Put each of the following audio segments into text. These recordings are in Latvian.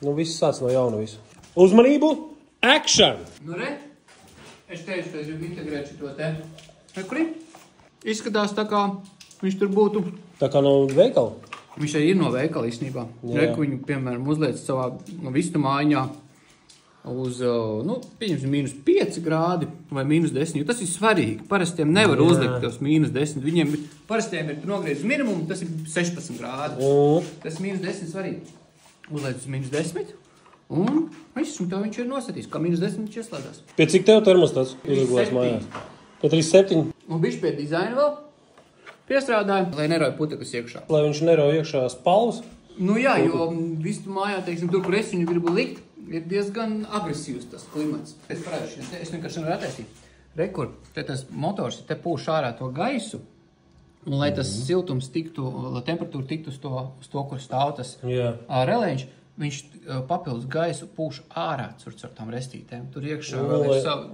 Nu, viss sāc no jauna visu. Uzmanību! Action! Nu, re? Es teicu, ka es gribu integrēt šito te. Rekuri? Izskatās tā kā viņš tur būtu. Tā kā no veikala? Viņš arī ir no veikala īstenībā. Reku viņu, piemēram, uzliec savā vistu mājiņā uz, nu, pieņemsim, -5 grādi vai -10, jo tas ir svarīgi. Parastiem nevar uzlikt tos -10. Viņiem parastiem ir nogriezts uz minimumu, tas ir 16 grādi. Tas -10 svarīgi. Uzliec uz -10 un viss, un to viņš ir nosatījis, kā -10 viņš ieslēdās. Pie cik tev termostats uzregulēs mājās? Pie 37? Un bišķi pie dizaina vēl piestrādāja, lai nerauj putekas iekšā. Lai viņš nerauj iekšā spalvas? Nu jā, jo visu mājā, teiksim, tur, kur es viņu gribu likt, ir diezgan agresīvs tas klimats. Es parādīšu, es vienkārši nevaru attaisīt. Rekur, te tas motors, te pūš ārā to gaisu, un lai tas siltums tiktu, lai temperatūra tiktu uz to, kur stāv tas relēņš, viņš papildus gaisu pūš ārā caur tām restītēm. Tur iekšā vēl ir savu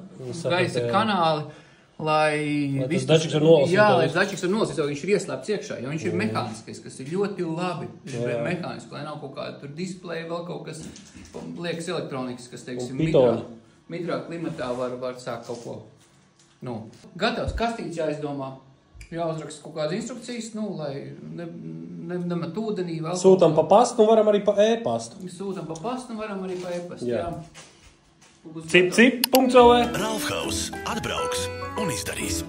gaisa kanāli, lai tas dačiks var nolasīt. Jā, lai dačiks var nolasīt, jo viņš ir ieslēpts iekšā, jo viņš ir mehāniskais, kas ir ļoti labi. Viņš ir mehāniski, lai nav kaut kāda tur displeja, vēl kaut kas liekas elektronikas, kas, teiksim, mitrā klimatā var sākt kaut ko. Nu, gatavs kastīts jāizdomā. Jāuzraksta kaut kādas instrukcijas, nu, lai nemet ūdenī vēl. Sūtam pa pastu un varam arī pa e-pastu. Sūtam pa pastu un varam arī pa e-pastu, jā. Cip.lv Ralfhaus atbrauks un izdarīs.